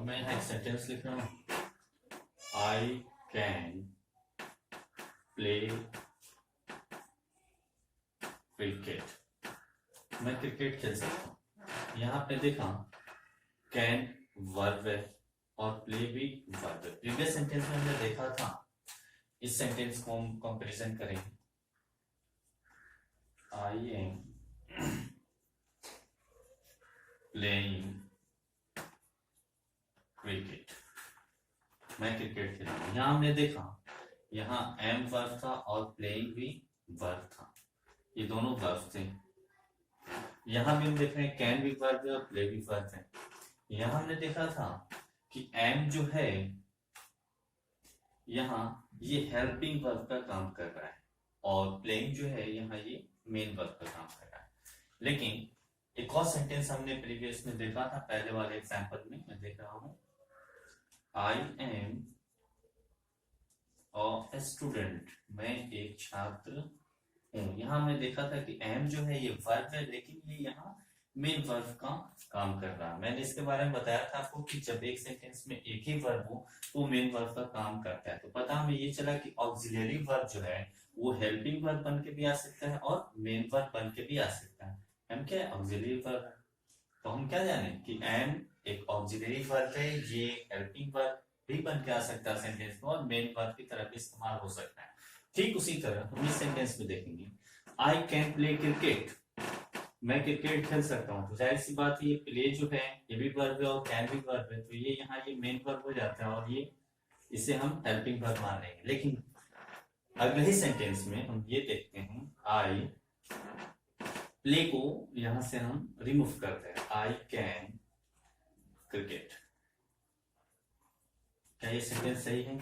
अब मैं यहाँ एक सेंटेंस लिख रहा हूँ, आई कैन प्ले क्रिकेट। मैं क्रिकेट खेल सकता हूँ। यहाँ पे देखा कैन वर्ब है और प्ले भी वर्ब है। प्रीवियस सेंटेंस में हमने देखा था, इस सेंटेंस को हम कंपैरिजन करेंगे। आई एम प्लेइंग क्रिकेट, मैं क्रिकेट खेल रहा हूँ। यहाँ हमने देखा, यहाँ एम वर्ब था और प्लेइंग भी वर्ब था, ये दोनों वर्ब थे। यहाँ भी हम देख रहे हैं कैन भी वर्ब है और प्ले भी वर्ब है। यहाँ हमने देखा था कि एम जो है यहाँ ये हेल्पिंग वर्ब का काम कर रहा है और प्लेइंग जो है यहाँ ये मेन वर्ब का काम कर रहा है। लेकिन एक और सेंटेंस हमने प्रीवियस में देखा था, पहले वाले एग्जांपल में मैं देख रहा हूं, आई एम अ स्टूडेंट, मैं एक छात्र हूं। यहाँ हमने देखा था कि एम जो है ये वर्ब है, लेकिन ये यहाँ मेन वर्ब का काम कर रहा है। मैंने इसके बारे में बताया था आपको कि जब एक सेंटेंस में एक ही वर्ब हो तो मेन वर्ब का काम करता है। तो पता हमें ये चला कि ऑक्सिलरी वर्ब जो है वो हेल्पिंग वर्ब बन के भी आ सकता है और मेन वर्ब बन के भी आ सकता है। एम क्या है? ऑक्सिलरी वर्ब है। तो हम क्या जाने कि एम एक ऑक्सिलरी वर्ब है, ये हेल्पिंग वर्ब भी बन के आ सकता है सेंटेंस में और मेन वर्ब की तरह भी इस्तेमाल हो सकता है। ठीक उसी तरह हम इस सेंटेंस में देखेंगे, आई कैन प्ले क्रिकेट, मैं क्रिकेट खेल सकता हूँ। तो जाहिर सी बात है ये प्ले जो है ये भी वर्ब है और कैन भी वर्ब है, तो ये यहाँ ये मेन वर्ब हो जाता है और ये इसे हम हेल्पिंग वर्ब मान लेंगे। लेकिन अगले ही सेंटेंस में हम ये देखते हैं, आई प्ले को यहां से हम रिमूव करते हैं, आई कैन क्रिकेट। क्या ये सेंटेंस सही है?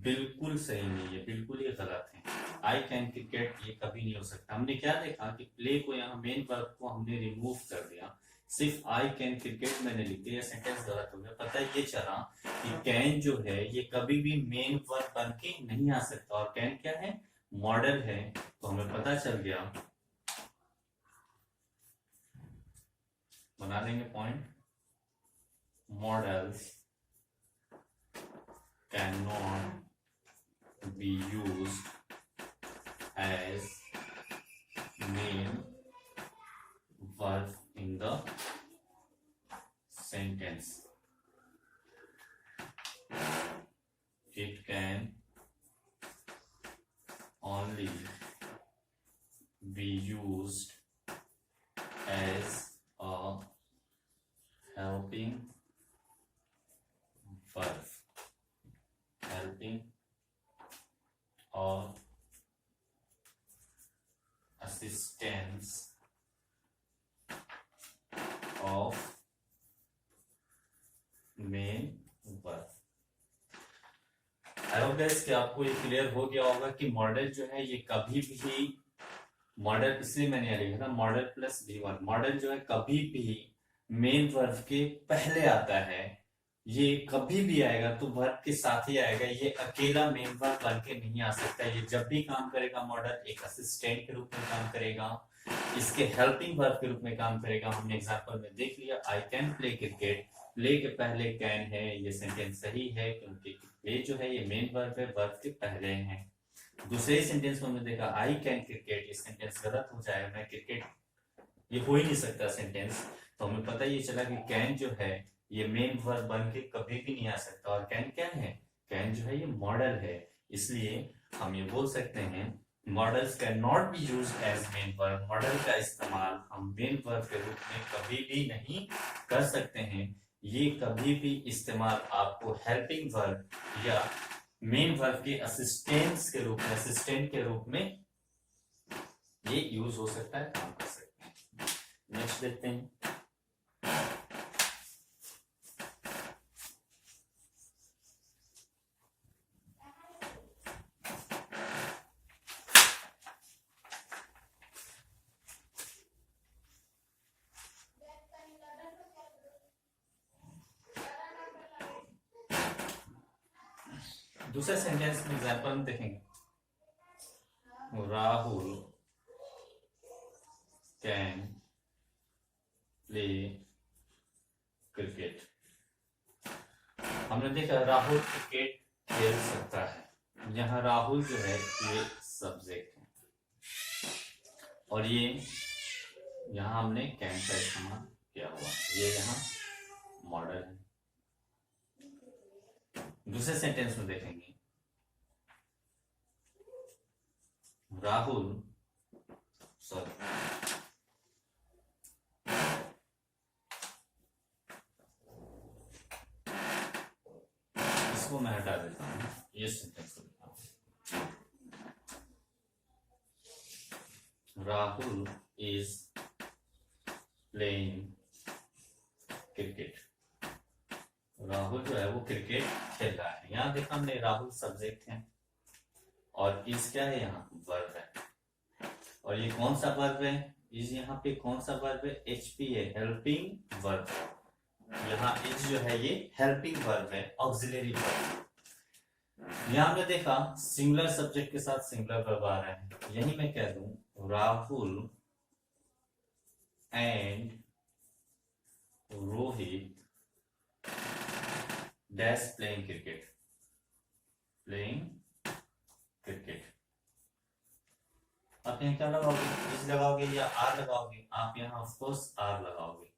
बिल्कुल सही नहीं है, बिल्कुल ये गलत है। आई कैन क्रिकेट ये कभी नहीं हो सकता। हमने क्या देखा कि प्ले को यहाँ मेन वर्ब को हमने रिमूव कर दिया, सिर्फ आई कैन क्रिकेट मैंने लिख दिया, सेंटेंस गलत हो गया। पता है ये चला कि कैन जो है ये कभी भी मेन वर्ब बन के नहीं आ सकता और कैन क्या है? मॉडल है। तो हमें पता चल गया, बना लेंगे point, models cannot be used as main verb in the sentence. It can only be used as a helping verb, helping or assistance of main verb। I hope guys कि आपको ये क्लियर हो गया होगा कि मॉडल जो है ये कभी भी, मॉडल इसलिए मैंने लिखा था modal plus be verb, modal जो है कभी भी मेन वर्ब के पहले आता है। ये कभी भी आएगा तो वर्ब के साथ ही आएगा, ये अकेला मेन वर्ब बन के नहीं आ सकता। ये जब भी काम करेगा मॉडल एक असिस्टेंट के रूप में काम करेगा, इसके हेल्पिंग वर्ब के रूप में काम करेगा। हमने एग्जांपल में देख लिया, I can play cricket, play के पहले कैन है, ये सेंटेंस सही है क्योंकि प्ले जो है ये मेन वर्ब है, वर्ब के पहले है। दूसरे सेंटेंस में हमने देखा आई कैन क्रिकेट, ये सेंटेंस गलत हो जाएगा, मैं क्रिकेट ये हो ही नहीं सकता सेंटेंस। तो हमें पता ये चला कि कैन जो है ये मेन वर्ब बन के कभी भी नहीं आ सकता और कैन क्या है? कैन जो है ये मॉडल है। इसलिए हम ये बोल सकते हैं modals can not be used as main verb, modal का इस्तेमाल हम मेन वर्ब के रूप में कभी भी नहीं कर सकते हैं। ये कभी भी इस्तेमाल आपको हेल्पिंग वर्ब या मेन वर्ब के असिस्टेंट के रूप में ये यूज हो सकता है, काम कर सकते हैं। नेक्स्ट देखते हैं, दूसरे सेंटेंस में एग्जांपल में देखेंगे, राहुल कैन प्ले क्रिकेट। हमने देखा राहुल क्रिकेट खेल सकता है, यहाँ राहुल जो है ये सब्जेक्ट है और ये यहाँ हमने कैन का इस्तेमाल किया हुआ, ये यहाँ मॉडल है। दूसरे सेंटेंस में देखेंगे राहुल इसको मैं हटा देता हूँ, ये sentence Rahul is playing cricket, Rahul जो है वो क्रिकेट खेल रहा है। यहाँ देखा हमने राहुल सब्जेक्ट है और इस क्या है, यहाँ वर्ब है। और ये कौन सा वर्ब है, इस यहाँ पे कौन सा वर्ब है, एचपी है, हेल्पिंग वर्ब। यहाँ इस जो है ये हेल्पिंग वर्ब है, ऑक्सिलरी वर्ब। यहाँ हमने देखा सिंगुलर सब्जेक्ट के साथ सिंगुलर वर्ब आ रहा है, यही मैं कह दूं Rahul and Rohit dash playing cricket, playing cricket. आप यहाँ क्या लगाओगे, इस लगाओगे या आर लगाओगे, आप यहाँ ऑफ कोर्स आर लगाओगे।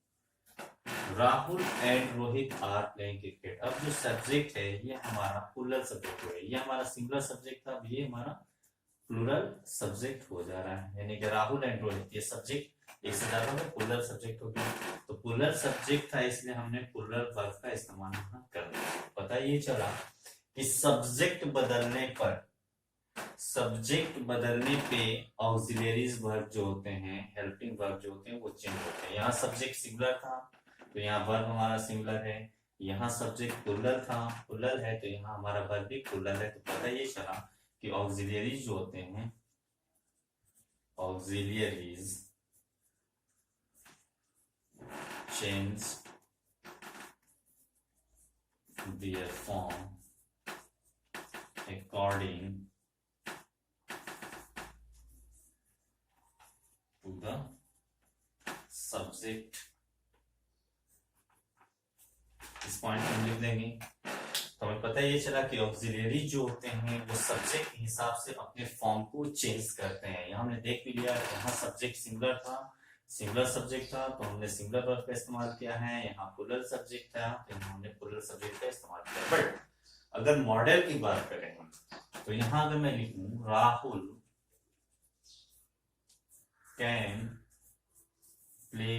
Rahul and Rohit are playing cricket. अब जो सब्जेक्ट है ये हमारा प्लूरल सब्जेक्ट है, ये हमारा सिंगुलर सब्जेक्ट था, अब ये हमारा प्लूरल सब्जेक्ट हो जा रहा है, यानी कि राहुल एंड रोहित ये सब्जेक्ट एक से ज्यादा में प्लूरल सब्जेक्ट हो गया। तो प्लूरल सब्जेक्ट था इसलिए हमने प्लूरल वर्ब का इस्तेमाल यहाँ कर दिया। पता ये चला कि सब्जेक्ट बदलने पे ऑक्सिलरीज वर्ब जो होते हैं, हेल्पिंग वर्ब जो होते हैं वो चेंज होते हैं। यहाँ सब्जेक्ट सिंगुलर था तो यहाँ वर्ब हमारा सिंगुलर है, यहाँ सब्जेक्ट प्लूरल था, प्लूरल है तो यहाँ हमारा वर्ब भी प्लूरल है। तो पता ये चला कि ऑक्सिलरीज जो होते हैं, auxiliaries change their form according to the subject। इस पॉइंट में हम लिख देंगे तो हमें पता ये चला कि ऑक्सिलरी जो होते हैं वो सब्जेक्ट के हिसाब से अपने फॉर्म को चेंज करते हैं। यहाँ हमने देख भी लिया, यहाँ सब्जेक्ट सिंगुलर था, सिंगुलर सब्जेक्ट था तो हमने सिंगुलर वर्ब का इस्तेमाल किया है, यहाँ प्लूरल सब्जेक्ट था तो हमने प्लूरल सब्जेक्ट का इस्तेमाल किया। बट अगर मॉडल की बात करें तो यहाँ अगर मैं लिखूं Rahul can play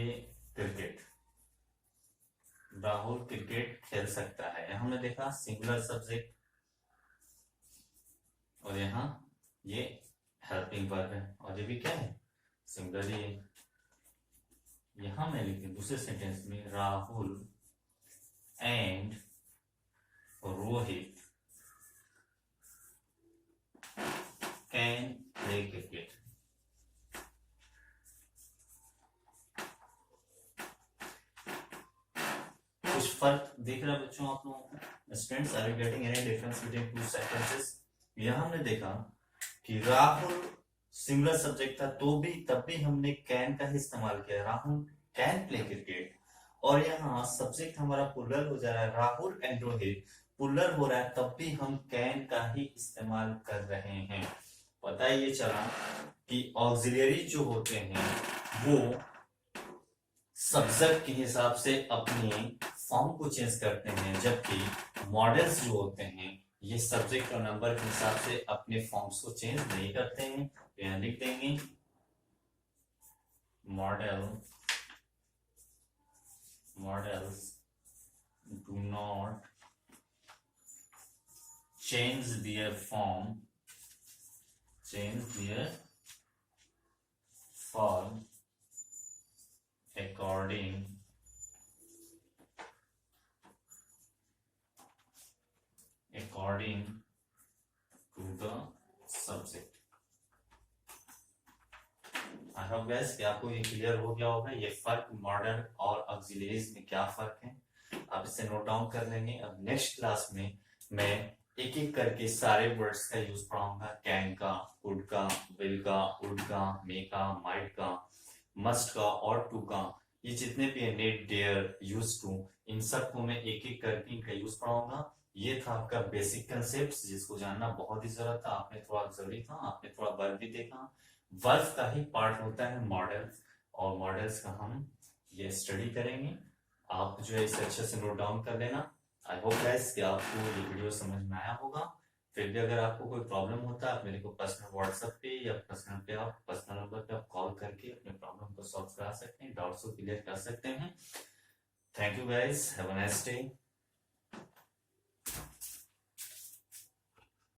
cricket, Rahul cricket खेल सकता है, यहाँ हमने देखा सिंगुलर सब्जेक्ट और यहाँ ये हेल्पिंग वर्ब है और ये भी क्या है, सिंगुलर ही है। यहां मैं लिखूं दूसरे सेंटेंस में Rahul and Rohit can play cricket. कुछ फर्क दिख रहा है बच्चों आप लोगों को? Students, are you getting any difference between two sentences? यहां हमने देखा कि राहुल सिंगुलर सब्जेक्ट था तो भी तब भी हमने कैन का ही इस्तेमाल किया, राहुल कैन प्ले क्रिकेट। और यहाँ सब्जेक्ट हमारा प्लूरल हो जा रहा है, राहुल एंड रोहित प्लूरल हो रहा है तब भी हम कैन का ही इस्तेमाल कर रहे हैं। पता ये चला कि ऑक्सिलरी जो होते हैं वो सब्जेक्ट के हिसाब से अपनी फॉर्म को चेंज करते हैं, जबकि मॉडल्स जो होते हैं ये सब्जेक्ट और नंबर के हिसाब से अपने फॉर्म्स को चेंज नहीं करते हैं। तो यहां लिख देंगे models do not change their form according to the subject। I hope guys कि आपको ये क्लियर हो गया होगा, ये फर्क मॉडल और ऑक्सिलरीज में क्या फर्क है, आप इसे नोट डाउन कर लेंगे। अब नेक्स्ट क्लास में मैं एक एक करके सारे वर्ड्स का यूज पढ़ाऊंगा, कैन का, कुड का, विल का, वुड का, मे का, माइट का, मस्ट का और टू का। ये जितने भी है नेट, डेयर, यूज टू, इन सबको मैं एक एक करके इनका यूज पढ़ाऊंगा। ये था आपका बेसिक कंसेप्ट, जिसको जानना बहुत ही जरूरत था, आपने थोड़ा जरूरी था, आपने थोड़ा वर्ब भी देखा। वर्ब का ही पार्ट होता है मॉडल्स, और मॉडल्स का हम ये स्टडी करेंगे। आप जो है इसे अच्छे से नोट डाउन कर लेना। आई होप गाइस कि आपको ये वीडियो समझ में आया होगा। फिर भी अगर आपको कोई प्रॉब्लम होता है, आप मेरे को पर्सनल व्हाट्सएप पे या पर्सनल पे आप पर्सनल नंबर पे आप कॉल करके अपने प्रॉब्लम को सॉल्व करा सकते हैं, डाउट्स को क्लियर कर सकते हैं। Thank you guys, have a nice day.